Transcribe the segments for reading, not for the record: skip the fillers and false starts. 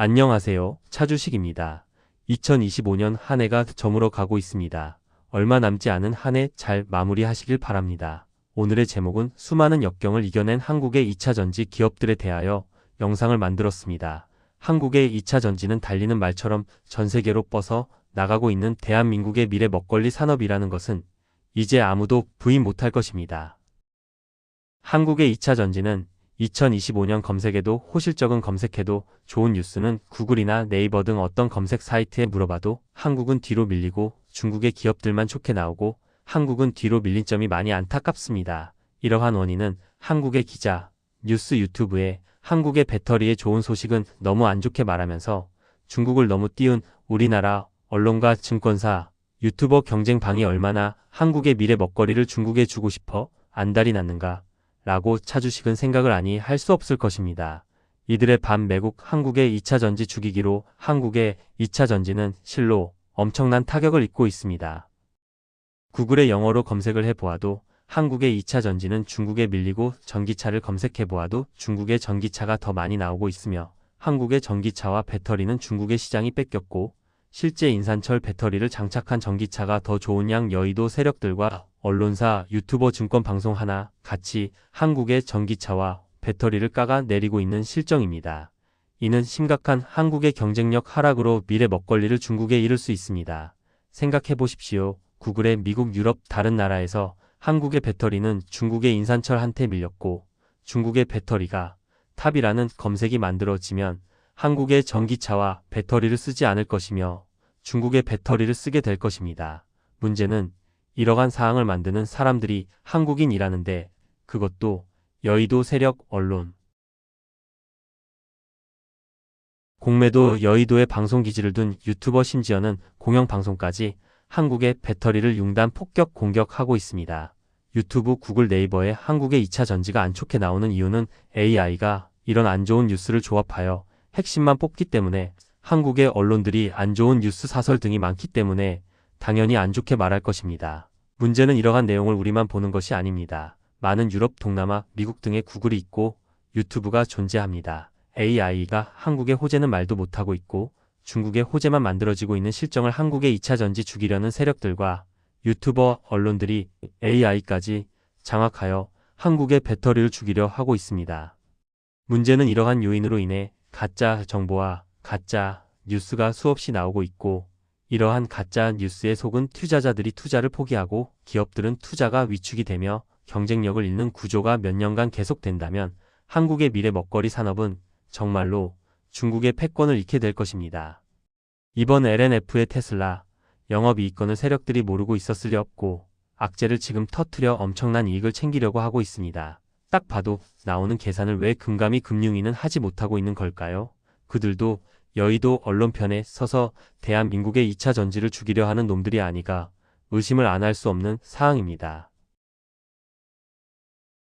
안녕하세요. 차주식입니다. 2025년 한 해가 저물어 가고 있습니다. 얼마 남지 않은 한 해 잘 마무리하시길 바랍니다. 오늘의 제목은 수많은 역경을 이겨낸 한국의 2차 전지 기업들에 대하여 영상을 만들었습니다. 한국의 2차 전지는 달리는 말처럼 전 세계로 뻗어 나가고 있는 대한민국의 미래 먹거리 산업이라는 것은 이제 아무도 부인 못할 것입니다. 한국의 2차 전지는 2025년 검색에도 호실적은 검색해도 좋은 뉴스는 구글이나 네이버 등 어떤 검색 사이트에 물어봐도 한국은 뒤로 밀리고 중국의 기업들만 좋게 나오고 한국은 뒤로 밀린 점이 많이 안타깝습니다. 이러한 원인은 한국의 기자, 뉴스 유튜브에 한국의 배터리에 좋은 소식은 너무 안 좋게 말하면서 중국을 너무 띄운 우리나라 언론과 증권사, 유튜버 경쟁방이 얼마나 한국의 미래 먹거리를 중국에 주고 싶어 안달이 났는가 라고 차주식은 생각을 아니 할 수 없을 것입니다. 이들의 반매국 한국의 2차 전지 죽이기로 한국의 2차 전지는 실로 엄청난 타격을 입고 있습니다. 구글에 영어로 검색을 해보아도 한국의 2차 전지는 중국에 밀리고 전기차를 검색해보아도 중국의 전기차가 더 많이 나오고 있으며 한국의 전기차와 배터리는 중국의 시장이 뺏겼고 실제 인산철 배터리를 장착한 전기차가 더 좋은 양 여의도 세력들과 언론사, 유튜버, 증권 방송 하나 같이 한국의 전기차와 배터리를 깎아 내리고 있는 실정입니다. 이는 심각한 한국의 경쟁력 하락으로 미래 먹거리를 중국에 잃을 수 있습니다. 생각해 보십시오. 구글의 미국, 유럽 다른 나라에서 한국의 배터리는 중국의 인산철한테 밀렸고 중국의 배터리가 탑이라는 검색이 만들어지면 한국의 전기차와 배터리를 쓰지 않을 것이며 중국의 배터리를 쓰게 될 것입니다. 문제는 이러한 사항을 만드는 사람들이 한국인이라는데 그것도 여의도 세력 언론. 공매도 여의도에 방송기지를 둔 유튜버 심지어는 공영방송까지 한국의 배터리를 융단 폭격 공격하고 있습니다. 유튜브, 구글, 네이버에 한국의 2차 전지가 안 좋게 나오는 이유는 AI가 이런 안 좋은 뉴스를 조합하여 핵심만 뽑기 때문에 한국의 언론들이 안 좋은 뉴스 사설 등이 많기 때문에 당연히 안 좋게 말할 것입니다. 문제는 이러한 내용을 우리만 보는 것이 아닙니다. 많은 유럽, 동남아, 미국 등의 구글이 있고 유튜브가 존재합니다. AI가 한국의 호재는 말도 못하고 있고 중국의 호재만 만들어지고 있는 실정을 한국의 2차 전지 죽이려는 세력들과 유튜버, 언론들이 AI까지 장악하여 한국의 배터리를 죽이려 하고 있습니다. 문제는 이러한 요인으로 인해 가짜 정보와 가짜 뉴스가 수없이 나오고 있고 이러한 가짜 뉴스에 속은 투자자들이 투자를 포기하고 기업들은 투자가 위축이 되며 경쟁력을 잃는 구조가 몇 년간 계속된다면 한국의 미래 먹거리 산업은 정말로 중국의 패권을 잃게 될 것입니다. 이번 LNF의 테슬라 영업이익권을 세력들이 모르고 있었을 리 없고 악재를 지금 터뜨려 엄청난 이익을 챙기려고 하고 있습니다. 딱 봐도 나오는 계산을 왜 금감위 금융위는 하지 못하고 있는 걸까요? 그들도 여의도 언론 편에 서서 대한민국의 2차 전지를 죽이려 하는 놈들이 아니가 의심을 안 할 수 없는 사항입니다.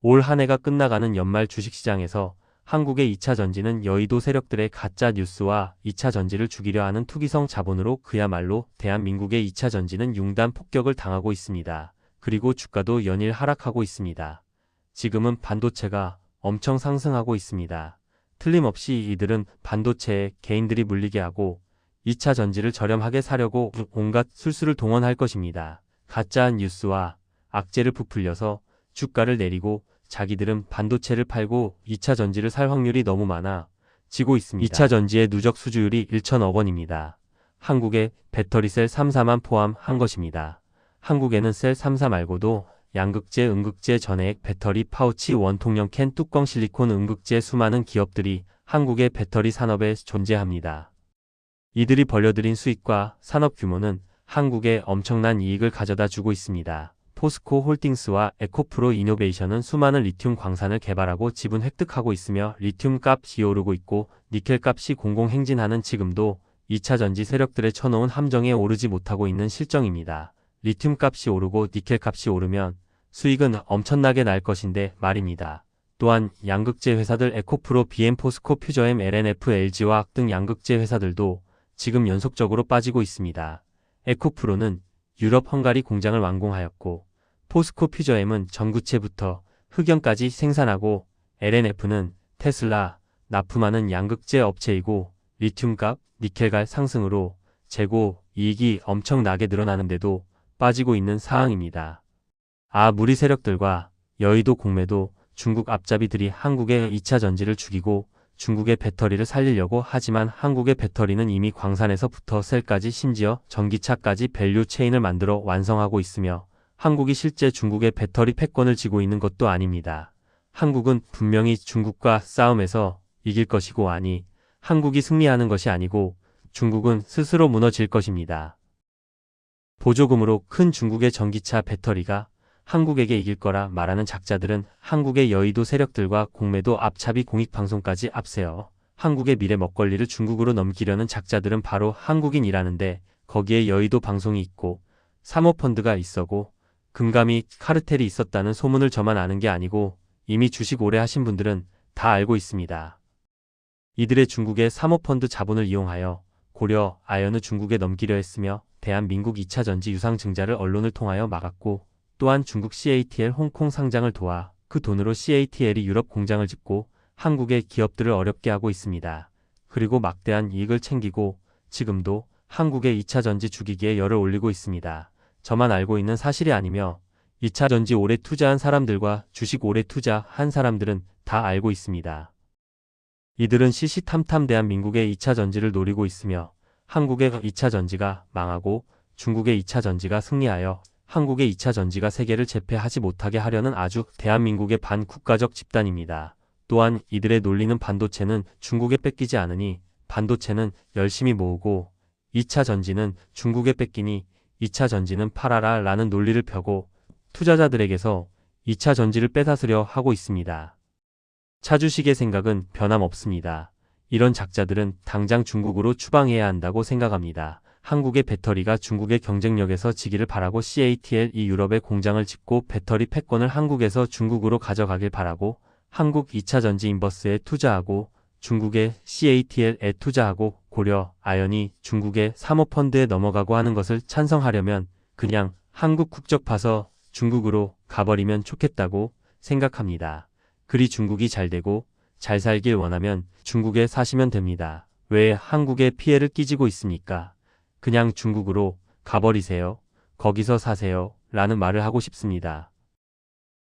올 한 해가 끝나가는 연말 주식시장에서 한국의 2차 전지는 여의도 세력들의 가짜 뉴스와 2차 전지를 죽이려 하는 투기성 자본으로 그야말로 대한민국의 2차 전지는 융단 폭격을 당하고 있습니다. 그리고 주가도 연일 하락하고 있습니다. 지금은 반도체가 엄청 상승하고 있습니다. 틀림없이 이들은 반도체에 개인들이 물리게 하고 2차 전지를 저렴하게 사려고 온갖 술수를 동원할 것입니다. 가짜 뉴스와 악재를 부풀려서 주가를 내리고 자기들은 반도체를 팔고 2차 전지를 살 확률이 너무 많아 지고 있습니다. 2차 전지의 누적 수주율이 1천억 원입니다. 한국의 배터리셀 3사만 포함한 것입니다. 한국에는 셀 3사 말고도 양극재, 음극재, 전해액, 배터리, 파우치, 원통형 캔, 뚜껑, 실리콘, 음극재 수많은 기업들이 한국의 배터리 산업에 존재합니다. 이들이 벌려들인 수익과 산업 규모는 한국에 엄청난 이익을 가져다 주고 있습니다. 포스코 홀딩스와 에코프로 이노베이션은 수많은 리튬 광산을 개발하고 지분 획득하고 있으며 리튬 값이 오르고 있고 니켈 값이 공공행진하는 지금도 2차 전지 세력들의 쳐놓은 함정에 오르지 못하고 있는 실정입니다. 리튬 값이 오르고 니켈 값이 오르면 수익은 엄청나게 날 것인데 말입니다. 또한 양극재 회사들 에코프로, BM, 포스코, 퓨저엠, LNF, LG화학 등 양극재 회사들도 지금 연속적으로 빠지고 있습니다. 에코프로는 유럽 헝가리 공장을 완공하였고 포스코 퓨저엠은 전구체부터 흑연까지 생산하고 LNF는 테슬라, 납품하는 양극재 업체이고 리튬 값, 니켈 값 상승으로 재고 이익이 엄청나게 늘어나는데도 빠지고 있는 상황입니다. 무리 세력들과 여의도 공매도 중국 앞잡이들이 한국의 2차 전지를 죽이고 중국의 배터리를 살리려고 하지만 한국의 배터리는 이미 광산에서부터 셀까지 심지어 전기차까지 밸류 체인을 만들어 완성하고 있으며 한국이 실제 중국의 배터리 패권을 쥐고 있는 것도 아닙니다. 한국은 분명히 중국과 싸움에서 이길 것이고 한국이 승리하는 것이 아니고 중국은 스스로 무너질 것입니다. 보조금으로 큰 중국의 전기차 배터리가 한국에게 이길 거라 말하는 작자들은 한국의 여의도 세력들과 공매도 앞차비 공익방송까지 앞세워 한국의 미래 먹거리를 중국으로 넘기려는 작자들은 바로 한국인이라는데 거기에 여의도 방송이 있고 사모펀드가 있었고 금감이 카르텔이 있었다는 소문을 저만 아는 게 아니고 이미 주식 오래 하신 분들은 다 알고 있습니다. 이들의 중국의 사모펀드 자본을 이용하여 고려, 아연을 중국에 넘기려 했으며 대한민국 2차 전지 유상 증자를 언론을 통하여 막았고 또한 중국 CATL 홍콩 상장을 도와 그 돈으로 CATL이 유럽 공장을 짓고 한국의 기업들을 어렵게 하고 있습니다. 그리고 막대한 이익을 챙기고 지금도 한국의 2차 전지 죽이기에 열을 올리고 있습니다. 저만 알고 있는 사실이 아니며 2차 전지 오래 투자한 사람들과 주식 오래 투자한 사람들은 다 알고 있습니다. 이들은 시시탐탐 대한민국의 2차 전지를 노리고 있으며 한국의 2차 전지가 망하고 중국의 2차 전지가 승리하여 한국의 2차 전지가 세계를 제패하지 못하게 하려는 아주 대한민국의 반국가적 집단입니다. 또한 이들의 논리는 반도체는 중국에 뺏기지 않으니 반도체는 열심히 모으고 2차 전지는 중국에 뺏기니 2차 전지는 팔아라 라는 논리를 펴고 투자자들에게서 2차 전지를 뺏앗으려 하고 있습니다. 차주식의 생각은 변함없습니다. 이런 작자들은 당장 중국으로 추방해야 한다고 생각합니다. 한국의 배터리가 중국의 경쟁력에서 지기를 바라고 CATL이 유럽에 공장을 짓고 배터리 패권을 한국에서 중국으로 가져가길 바라고 한국 2차 전지 인버스에 투자하고 중국의 CATL에 투자하고 고려, 아연이 중국의 사모펀드에 넘어가고 하는 것을 찬성하려면 그냥 한국 국적 파서 중국으로 가버리면 좋겠다고 생각합니다. 그리 중국이 잘 되고 잘 살길 원하면 중국에 사시면 됩니다. 왜 한국에 피해를 끼치고 있습니까? 그냥 중국으로 가버리세요. 거기서 사세요. 라는 말을 하고 싶습니다.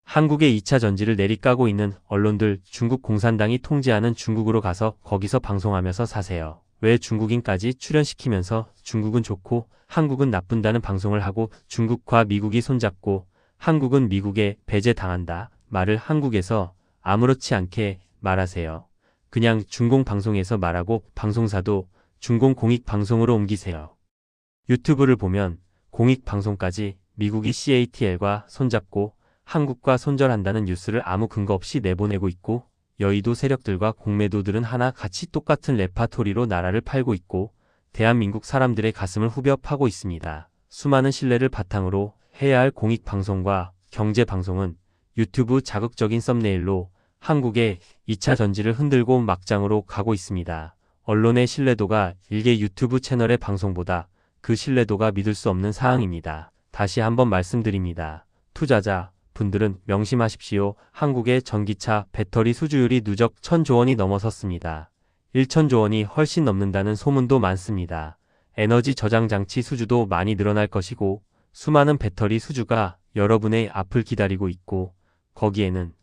한국의 2차 전지를 내리까고 있는 언론들 중국 공산당이 통제하는 중국으로 가서 거기서 방송하면서 사세요. 왜 중국인까지 출연시키면서 중국은 좋고 한국은 나쁜다는 방송을 하고 중국과 미국이 손잡고 한국은 미국에 배제당한다 말을 한국에서 아무렇지 않게 말하세요. 그냥 중공방송에서 말하고 방송사도 중공공익방송으로 옮기세요. 유튜브를 보면 공익방송까지 미국이 CATL과 손잡고 한국과 손절한다는 뉴스를 아무 근거 없이 내보내고 있고 여의도 세력들과 공매도들은 하나 같이 똑같은 레파토리로 나라를 팔고 있고 대한민국 사람들의 가슴을 후벼 파고 있습니다. 수많은 신뢰를 바탕으로 해야 할 공익방송과 경제방송은 유튜브 자극적인 썸네일로 한국의 2차 전지를 흔들고 막장으로 가고 있습니다. 언론의 신뢰도가 일개 유튜브 채널의 방송보다 그 신뢰도가 믿을 수 없는 사항입니다. 다시 한번 말씀드립니다. 투자자 분들은 명심하십시오. 한국의 전기차 배터리 수주율이 누적 1000조 원이 넘어섰습니다. 1000조 원이 훨씬 넘는다는 소문도 많습니다. 에너지 저장 장치 수주도 많이 늘어날 것이고 수많은 배터리 수주가 여러분의 앞을 기다리고 있고 거기에는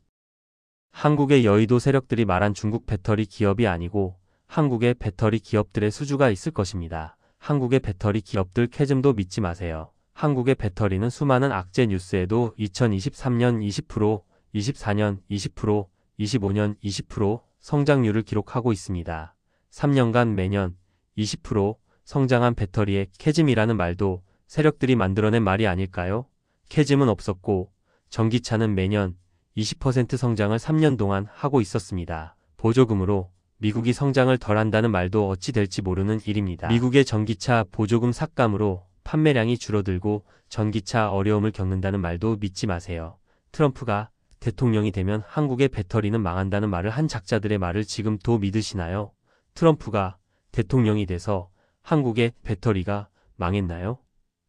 한국의 여의도 세력들이 말한 중국 배터리 기업이 아니고 한국의 배터리 기업들의 수주가 있을 것입니다. 한국의 배터리 기업들 캐즘도 믿지 마세요. 한국의 배터리는 수많은 악재 뉴스에도 2023년 20%, 24년 20%, 25년 20% 성장률을 기록하고 있습니다. 3년간 매년 20% 성장한 배터리의 캐즘이라는 말도 세력들이 만들어낸 말이 아닐까요? 캐즘은 없었고 전기차는 매년 20% 성장을 3년 동안 하고 있었습니다. 보조금으로 미국이 성장을 덜 한다는 말도 어찌 될지 모르는 일입니다. 미국의 전기차 보조금 삭감으로 판매량이 줄어들고 전기차 어려움을 겪는다는 말도 믿지 마세요. 트럼프가 대통령이 되면 한국의 배터리는 망한다는 말을 한 작자들의 말을 지금 또 믿으시나요? 트럼프가 대통령이 돼서 한국의 배터리가 망했나요?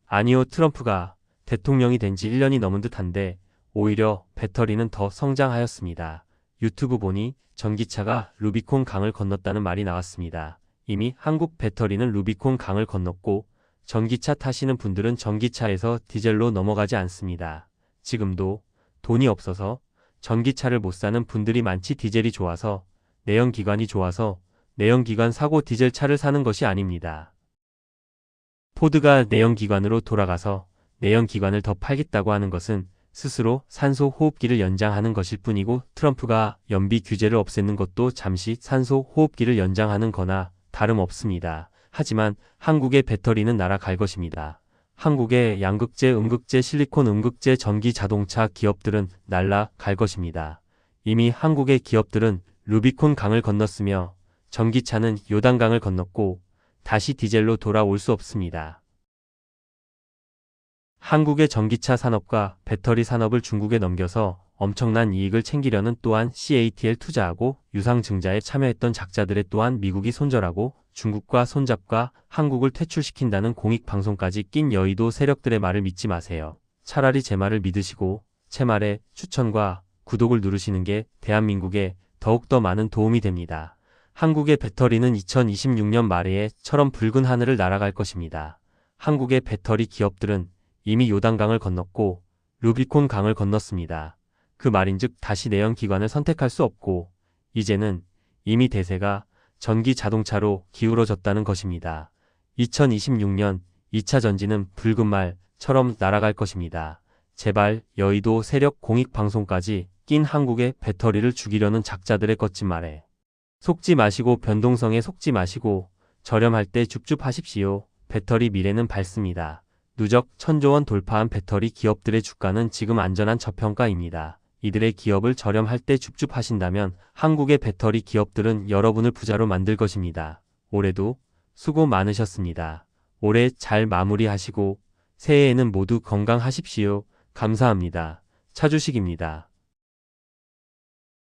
아니요, 트럼프가 대통령이 된 지 1년이 넘은 듯한데 오히려 배터리는 더 성장하였습니다. 유튜브 보니 전기차가 루비콘 강을 건넜다는 말이 나왔습니다. 이미 한국 배터리는 루비콘 강을 건넜고 전기차 타시는 분들은 전기차에서 디젤로 넘어가지 않습니다. 지금도 돈이 없어서 전기차를 못 사는 분들이 많지 디젤이 좋아서 내연기관이 좋아서 내연기관 사고 디젤차를 사는 것이 아닙니다. 포드가 내연기관으로 돌아가서 내연기관을 더 팔겠다고 하는 것은 스스로 산소 호흡기를 연장하는 것일 뿐이고 트럼프가 연비 규제를 없애는 것도 잠시 산소 호흡기를 연장하는 거나 다름없습니다. 하지만 한국의 배터리는 날아갈 것입니다. 한국의 양극재, 음극재, 실리콘, 음극재, 전기 자동차 기업들은 날아갈 것입니다. 이미 한국의 기업들은 루비콘 강을 건넜으며 전기차는 요단강을 건넜고 다시 디젤로 돌아올 수 없습니다. 한국의 전기차 산업과 배터리 산업을 중국에 넘겨서 엄청난 이익을 챙기려는 또한 CATL 투자하고 유상증자에 참여했던 작자들의 또한 미국이 손절하고 중국과 손잡과 한국을 퇴출시킨다는 공익방송까지 낀 여의도 세력들의 말을 믿지 마세요. 차라리 제 말을 믿으시고 제 말에 추천과 구독을 누르시는 게 대한민국에 더욱더 많은 도움이 됩니다. 한국의 배터리는 2026년 말에처럼 붉은 하늘을 날아갈 것입니다. 한국의 배터리 기업들은 이미 요단강을 건넜고 루비콘 강을 건넜습니다. 그 말인즉 다시 내연기관을 선택할 수 없고 이제는 이미 대세가 전기 자동차로 기울어졌다는 것입니다. 2026년 2차 전지는 붉은 말처럼 날아갈 것입니다. 제발 여의도 세력 공익방송까지 낀 한국의 배터리를 죽이려는 작자들의 거친 말에 속지 마시고 변동성에 속지 마시고 저렴할 때 줍줍하십시오. 배터리 미래는 밝습니다. 누적 1000조원 돌파한 배터리 기업들의 주가는 지금 안전한 저평가입니다. 이들의 기업을 저렴할 때 줍줍하신다면 한국의 배터리 기업들은 여러분을 부자로 만들 것입니다. 올해도 수고 많으셨습니다. 올해 잘 마무리하시고 새해에는 모두 건강하십시오. 감사합니다. 차주식입니다.